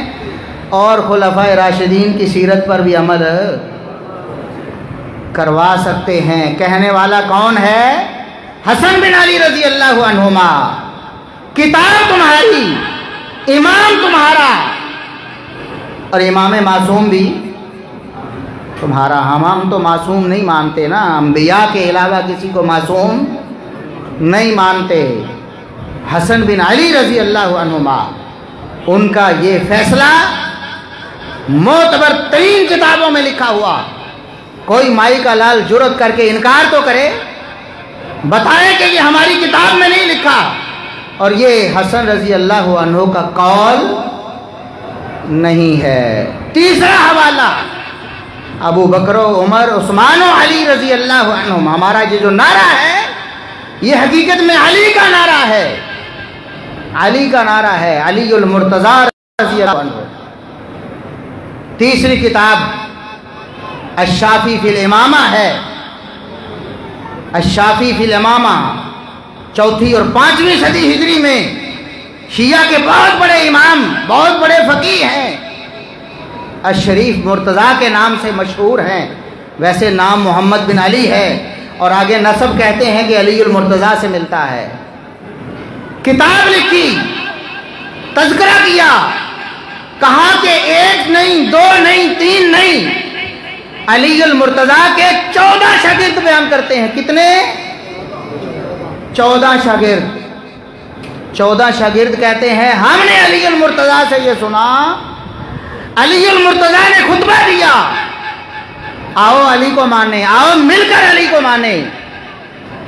اور خلفاء راشدین کی سیرت پر بھی عمل کروا سکتے ہیں۔ کہنے والا کون ہے؟ حسن بن علی رضی اللہ عنہما۔ کتاب تمہاری، امام تمہارا اور امام معصوم بھی تمہارا۔ ہم تو معصوم نہیں مانتے نا، انبیاء کے علاوہ کسی کو معصوم نہیں مانتے۔ حسن بن علی رضی اللہ عنہما ان کا یہ فیصلہ معتبر ترین کتابوں میں لکھا ہوا. کوئی مائی کا لال جرأت کر کے انکار تو کرے, بتائے کہ یہ ہماری کتاب میں نہیں لکھا. اور یہ حسن رضی اللہ عنہ کا قول نہیں ہے. تیسرا حوالہ ابو بکر و عمر عثمان و علی رضی اللہ عنہم. ہمارا یہ جو نعرہ ہے یہ حقیقت میں علی کا نعرہ ہے, علی کا نعرہ ہے, علی المرتضی رضی اللہ عنہ. تیسری کتاب الشافی فی الامامہ ہے, الشافی فی الامامہ, چوتھی اور پانچویں صدی ہجری میں شیعہ کے بہت بڑے امام, بہت بڑے فقیہ ہیں, الشریف مرتضیٰ کے نام سے مشہور ہیں. ویسے نام محمد بن علی ہے اور آگے نسب کہتے ہیں کہ علی المرتضیٰ سے ملتا ہے. کتاب لکھی, تذکرہ کیا, کہا کہ ایک نہیں, دو نہیں, تین نہیں, علی المرتضیٰ کے 14 شاگرد بیان کرتے ہیں. کتنے؟ 14 شاگرد. 14 شاگرد کہتے ہیں ہم نے علی المرتضیٰ سے یہ سنا, علی المرتضیٰ نے خطبہ دیا, آؤ علی کو مانے, آؤ مل کر علی کو مانے.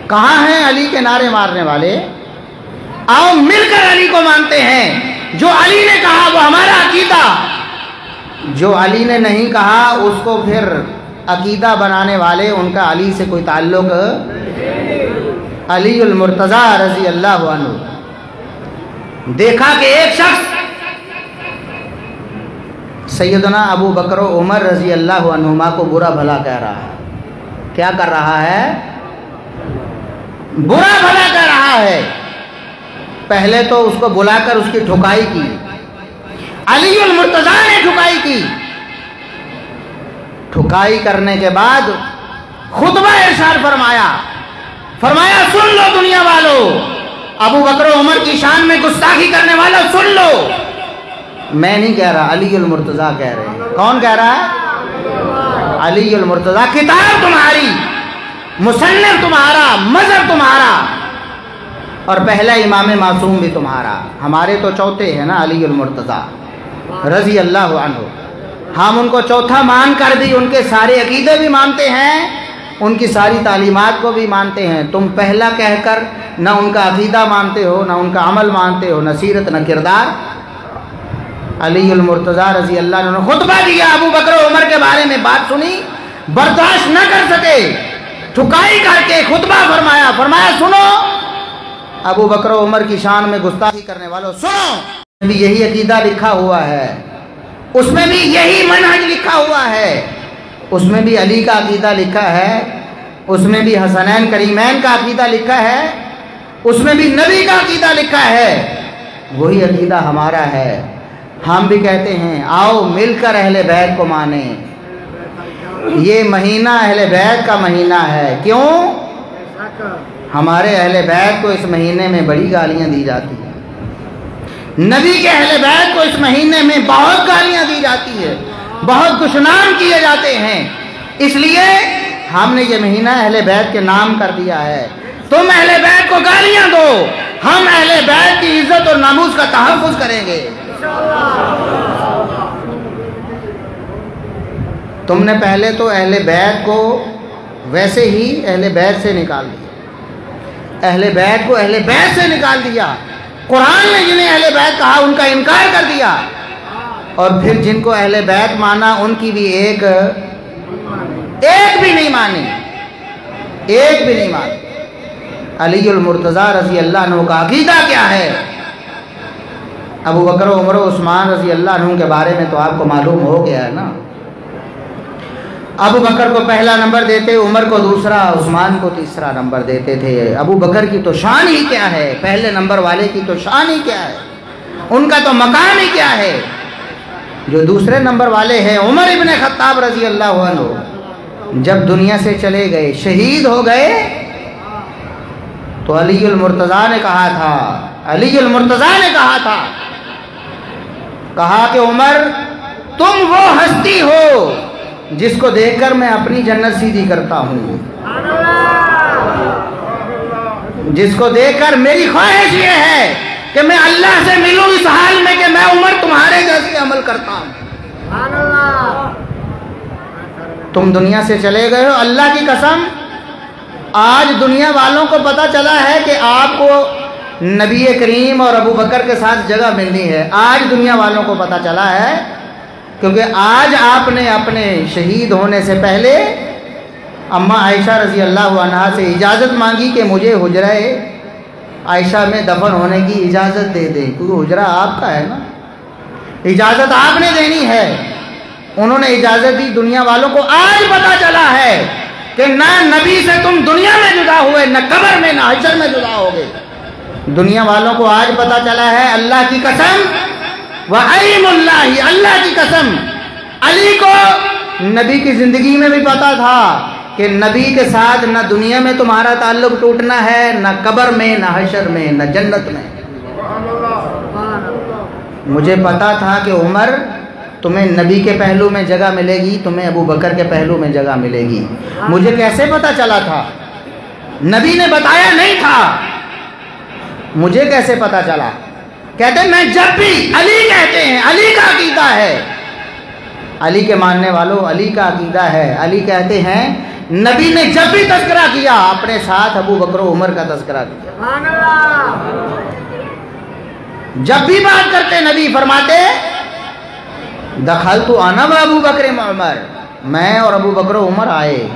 کہاں ہیں علی کے نعرے مارنے والے؟ آؤ مل کر علی کو مانتے ہیں. جو علی نے کہا وہ ہمارا عقیدہ, جو علی نے نہیں کہا اس کو پھر عقیدہ بنانے والے, ان کا علی سے کوئی تعلق. علی المرتضیٰ رضی اللہ عنہ. دیکھا کہ ایک شخص سیدنا ابو بکر و عمر رضی اللہ عنہما کو برا بھلا کہہ رہا ہے. کیا کر رہا ہے؟ برا بھلا کہہ رہا ہے. پہلے تو اس کو بلا کر اس کی ٹھکائی کی, علی المرتضیٰ نے ٹھکائی کی. ٹھکائی کرنے کے بعد خطبہ ارشاد فرمایا سن لو دنیا والو, ابو بکر و عمر کی شان میں گستاخی کرنے والا سن لو. میں نہیں کہہ رہا, علی المرتضیٰ کہہ رہے ہیں. کون کہہ رہا ہے؟ علی المرتضیٰ. کتاب تمہاری, مصنف تمہارا, مذہب تمہارا, اور پہلا امام معصوم بھی تمہارا. ہمارے تو چوتھے ہیں نا علی المرتضیٰ رضی اللہ عنہ. ہم ان کو چوتھا مان کر بھی ان کے سارے عقیدے بھی مانتے ہیں, ان کی ساری تعلیمات کو بھی مانتے ہیں. تم پہلا کہہ کر نہ ان کا عقیدہ مانتے ہو, نہ ان کا عمل مانتے ہو, نہ سیرت نہ کردار. علی المرتضیٰ رضی اللہ عنہ نے خطبہ دیا, ابو بکر و عمر کے بارے میں بات سنی, برداشت نہ کر سکے, ٹھکائی کر کے خطبہ فرمایا سنو ابو بکر و عمر کی شان میں گستاخی کرنے والوں سنو. بھی یہی عقیدہ لکھا ہوا ہے, اس میں بھی یہی منہج لکھا ہوا ہے, اس میں بھی علی کا عقیدہ لکھا ہے, اس میں بھی حسنین کریمین کا عقیدہ لکھا ہے, اس میں بھی نبی کا عقیدہ لکھا ہے. وہی عقیدہ ہمارا ہے. ہم بھی کہتے ہیں آؤ مل کر اہل بیت کو مانیں. یہ مہینہ اہل بیت کا مہینہ ہے. کیوں؟ ہمارے اہل بیت کو اس مہینے میں بڑی گالیاں دی جاتی ہیں, نبی کے اہل بیت کو اس مہینے میں بہت گالیاں دی جاتی ہے, بہت گشنام کیے جاتے ہیں. اس لیے ہم نے یہ مہینہ اہل بیت کے نام کر دیا ہے. تم اہل بیت کو گالیاں دو, ہم اہل بیت کی عزت اور ناموس کا تحفظ کریں گے. تم نے پہلے تو اہل بیت کو ویسے ہی اہل بیت سے نکال دیا, اہل بیت کو اہل بیت سے نکال دیا. قرآن نے جنہیں اہل بیت کہا ان کا انکار کر دیا, اور پھر جن کو اہل بیت مانا ان کی بھی ایک بھی نہیں مانی, ایک بھی نہیں مانی. علی المرتضیٰ رضی اللہ عنہ کا عقیدہ کیا ہے؟ ابو بکر و عمر و عثمان رضی اللہ عنہ کے بارے میں تو آپ کو معلوم ہو گیا ہے نا. ابو بکر کو پہلا نمبر دیتے, عمر کو دوسرا, عثمان کو تیسرا نمبر دیتے تھے. ابو بکر کی تو شان ہی کیا ہے, پہلے نمبر والے کی تو شان ہی کیا ہے, ان کا تو مقام ہی کیا ہے. جو دوسرے نمبر والے ہیں عمر ابن خطاب رضی اللہ عنہ, جب دنیا سے چلے گئے, شہید ہو گئے, تو علی المرتضیٰ نے کہا تھا, علی المرتضیٰ نے کہا کہ عمر تم وہ ہستی ہو جس کو دیکھ کر میں اپنی جنت سیدھی کرتا ہوں, جس کو دیکھ کر میری خواہش یہ ہے کہ میں اللہ سے ملوں اس حال میں کہ میں عمر تمہارے جیسے عمل کرتا ہوں. تم دنیا سے چلے گئے ہو, اللہ کی قسم آج دنیا والوں کو پتہ چلا ہے کہ آپ کو نبی کریم اور ابو بکر کے ساتھ جگہ ملنی ہے. آج دنیا والوں کو پتہ چلا ہے, کیونکہ آج آپ نے اپنے شہید ہونے سے پہلے اماں عائشہ رضی اللہ عنہا سے اجازت مانگی کہ مجھے حجرہ عائشہ میں دفن ہونے کی اجازت دے دیں, کیونکہ حجرہ آپ کا ہے نا, اجازت آپ نے دینی ہے. انہوں نے اجازت دی. دنیا والوں کو آج پتہ چلا ہے کہ نہ نبی سے تم دنیا میں جدا ہوئے, نہ قبر میں, نہ حشر میں جدا ہوگے. دنیا والوں کو آج پتہ چلا ہے, اللہ کی قسم وَأَيْمُ اللَّهِ, اللہ کی قسم. علی کو نبی کی زندگی میں بھی پتا تھا کہ نبی کے ساتھ نہ دنیا میں تمہارا تعلق ٹوٹنا ہے, نہ قبر میں, نہ حشر میں, نہ جنت میں. مجھے پتا تھا کہ عمر تمہیں نبی کے پہلو میں جگہ ملے گی, تمہیں ابو بکر کے پہلو میں جگہ ملے گی. مجھے کیسے پتا چلا تھا؟ نبی نے بتایا نہیں تھا. مجھے کیسے پتا چلا؟ کہتے ہیں میں جب بھی علی کہتے ہیں, علی کا عقیدہ ہے, علی کے ماننے والوں علی کا عقیدہ ہے. علی کہتے ہیں نبی نے جب بھی تذکرہ کیا اپنے ساتھ ابو بکر و عمر کا تذکرہ کیا. جب بھی بات کرتے نبی فرماتے دخلت انا و ابو بکر و عمر, میں اور ابو بکر و عمر آئے.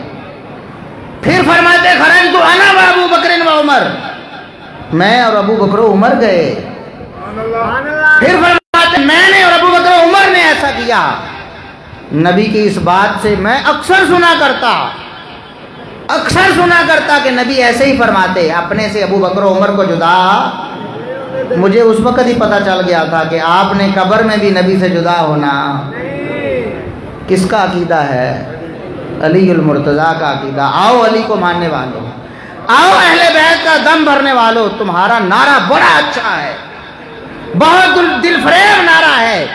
پھر فرماتے خرجت انا و ابو بکر و عمر, میں اور ابو بکر و عمر گئے. پھر فرماتے میں نے اور ابو بکر و عمر نے ایسا کیا. نبی کی اس بات سے میں اکثر سنا کرتا کہ نبی ایسے ہی فرماتے. اپنے سے ابو بکر و عمر کو جدا, مجھے اس وقت ہی پتہ چل گیا تھا کہ آپ نے قبر میں بھی نبی سے جدا ہونا. کس کا عقیدہ ہے؟ علی المرتضیٰ کا عقیدہ. آؤ علی کو ماننے والوں, آؤ اہل بیت کا دم بھرنے والوں, تمہارا نعرہ بڑا اچھا ہے, بہت دل فریب نعرہ ہے.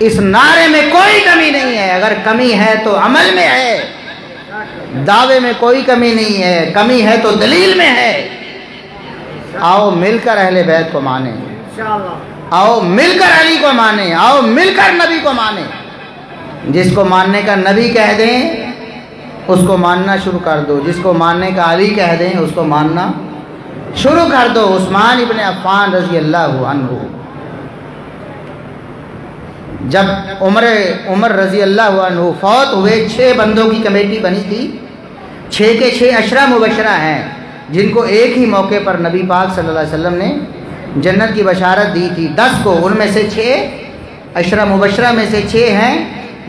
اس نعرے میں کوئی کمی نہیں ہے. اگر کمی ہے تو عمل میں ہے, دعوے میں کوئی کمی نہیں ہے. کمی ہے تو دلیل میں ہے. آؤ مل کر اہل بیت کو مانیں, آؤ مل کر علی کو مانیں, آؤ مل کر نبی کو مانیں. جس کو ماننے کا نبی کہہ دیں اس کو ماننا شروع کر دو, جس کو ماننے کا علی کہہ دیں اس کو ماننا شروع کر دو. عثمان ابن عفان رضی اللہ عنہ جب عمر رضی اللہ عنہ فوت ہوئے, 6 بندوں کی کمیٹی بنی تھی. 6 کے 6 عشرہ مبشرہ ہیں جن کو ایک ہی موقع پر نبی پاک صلی اللہ علیہ وسلم نے جنت کی بشارت دی تھی. 10 کو, ان میں سے 6 عشرہ مبشرہ میں سے 6 ہیں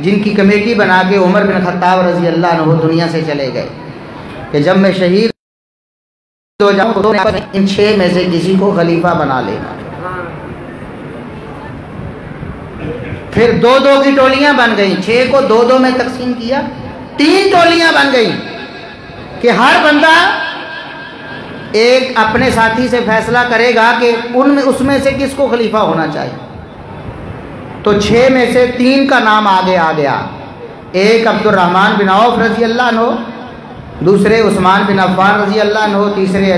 جن کی کمیٹی بنا کے عمر بن خطاب رضی اللہ عنہ دنیا سے چلے گئے کہ جب میں شہید ہو جاؤں تو ان 6 میں سے کسی کو خلیفہ بنا لینا. پھر 2 کی ٹولیاں بن گئیں. 6 کو 2 میں تقسیم کیا, 3 ٹولیاں بن گئیں کہ ہر بندہ ایک اپنے ساتھی سے فیصلہ کرے گا کہ اس میں سے کس کو خلیفہ ہونا چاہیے. تو 6 میں سے 3 کا نام آگے آ گیا. ایک عبد الرحمن بن عوف رضی اللہ عنہ, دوسرے عثمان بن عفان رضی اللہ عنہ, تیسرے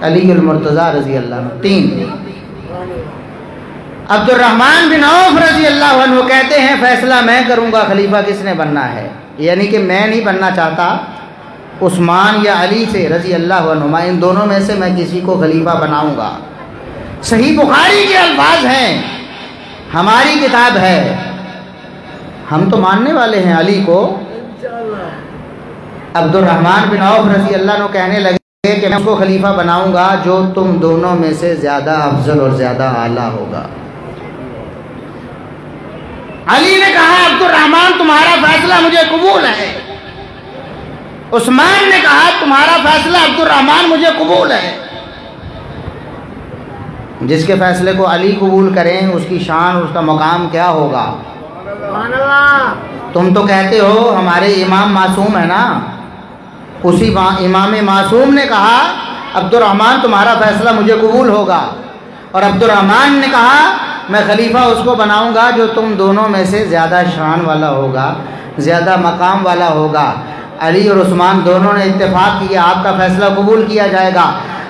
علی المرتضیٰ رضی اللہ عنہ. 3. عبد الرحمن بن عوف رضی اللہ عنہ کہتے ہیں فیصلہ میں کروں گا خلیفہ کس نے بننا ہے, یعنی کہ میں نہیں بننا چاہتا, عثمان یا علی سے رضی اللہ عنہما ان دونوں میں سے میں کسی کو خلیفہ بناؤں گا. صحیح بخاری کے الفاظ ہیں, ہماری کتاب ہے, ہم تو ماننے والے ہیں علی کو. عبد الرحمن بن عوف رضی اللہ عنہ کہنے لگے کہ میں اس کو خلیفہ بناؤں گا جو تم دونوں میں سے زیادہ افضل اور زیادہ اعلیٰ ہوگا. علی نے کہا عبد الرحمن تمہارا فیصلہ مجھے قبول ہے. عثمان نے کہا تمہارا فیصلہ عبد الرحمن مجھے قبول ہے. جس کے فیصلے کو علی قبول کریں اس کی شان اور اس کا مقام کیا ہوگا. تم تو کہتے ہو ہمارے امام معصوم ہے نا, اسی امام معصوم نے کہا عبد الرحمن تمہارا فیصلہ مجھے قبول ہوگا, اور عبد الرحمن نے کہا میں خلیفہ اس کو بناؤں گا جو تم دونوں میں سے زیادہ شان والا ہوگا, زیادہ مقام والا ہوگا. علی اور عثمان دونوں نے اتفاق کیا آپ کا فیصلہ قبول کیا جائے گا.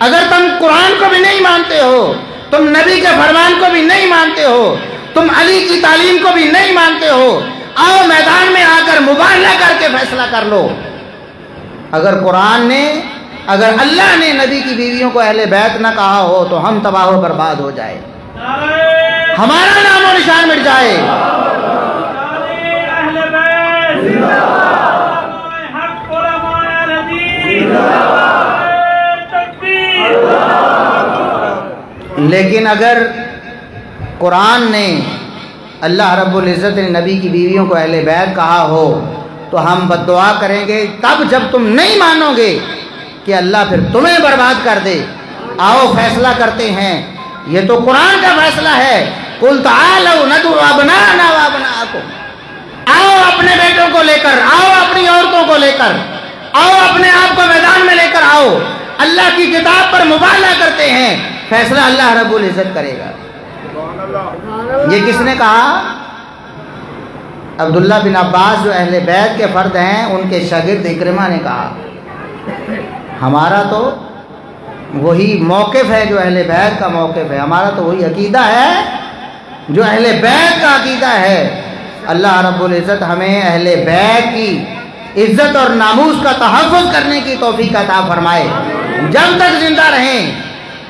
اگر تم قرآن کو بھی نہیں مانتے ہو، تم نبی کے فرمان کو بھی نہیں مانتے ہو، تم علی کی تعلیم کو بھی نہیں مانتے ہو، آؤ میدان میں آ کر مباہلہ کر کے فیصلہ کر لو۔ اگر قرآن نے، اگر اللہ نے نبی کی بیویوں کو اہل بیت نہ کہا ہو تو ہم تباہ و برباد ہو جائے، ہمارا نام و نشان مٹ جائے۔ لیکن اگر قرآن نے، اللہ رب العزت نے نبی کی بیویوں کو اہل بیت کہا ہو تو ہم بد دعا کریں گے تب جب تم نہیں مانو گے کہ اللہ پھر تمہیں برباد کر دے۔ آؤ فیصلہ کرتے ہیں، یہ تو قرآن کا فیصلہ ہے۔ قُلْ تَعَالَوْا نَدْعُ أَبْنَاءَنَا وَأَبْنَاءَكُمْ، آؤ اپنے بیٹوں کو لے کر، آؤ اپنی عورتوں کو لے کر، آؤ اپنے آپ کو میدان میں لے کر آؤ، اللہ کی کتاب پر مباہلہ کرتے ہیں، فیصلہ اللہ رب العزت کرے گا۔ یہ کس نے کہا؟ عبداللہ بن عباس جو اہل بیت کے فرد ہیں، ان کے شاگرد اکرمہ نے کہا ہمارا تو وہی موقف ہے جو اہل بیت کا موقف ہے، ہمارا تو وہی عقیدہ ہے جو اہل بیت کا عقیدہ ہے۔ اللہ رب العزت ہمیں اہل بیت کی عزت اور ناموس کا تحفظ کرنے کی توفیق عطا فرمائے۔ جب تک زندہ رہیں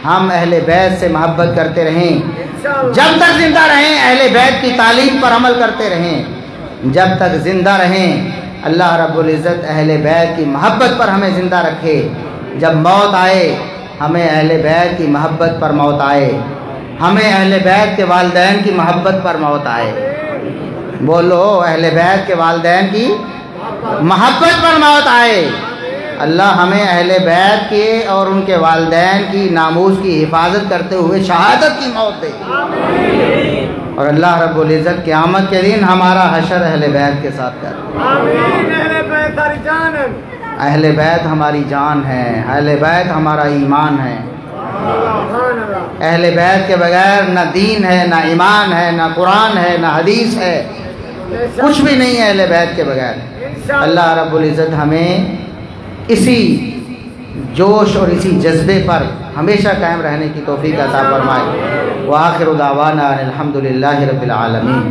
ہم اہل بیت سے محبت کرتے رہیں، جب تک زندہ رہیں اہل بیت کی تعلیم پر عمل کرتے رہیں، جب تک زندہ رہیں اللہ رب العزت اہل بیت کی محبت پر ہمیں زندہ رکھے۔ جب موت آئے ہمیں اہل بیت کی محبت پر موت آئے، ہمیں اہل بیت کے والدین کی محبت پر موت آئے۔ بولو اہل بیت کے والدین کی محبت پر موت آئے۔ اللہ ہمیں اہل بیت کے اور ان کے والدین کی ناموس کی حفاظت کرتے ہوئے شہادت کی موت دے، اور اللہ رب العزت قیامت کے دن ہمارا حشر اہل بیت کے ساتھ کر۔ اہل بیت ہماری جان ہے، اہل بیت ہمارا ایمان ہے۔ اہل بیت کے بغیر نہ دین ہے، نہ ایمان ہے، نہ قرآن ہے، نہ حدیث ہے، کچھ بھی نہیں ہے اہل بیت کے بغیر۔ اللہ رب العزت ہمیں اسی جوش اور اسی جذبے پر ہمیشہ قائم رہنے کی توفیق عطا فرمائے۔ وآخر دعوانا الحمدللہ رب العالمین۔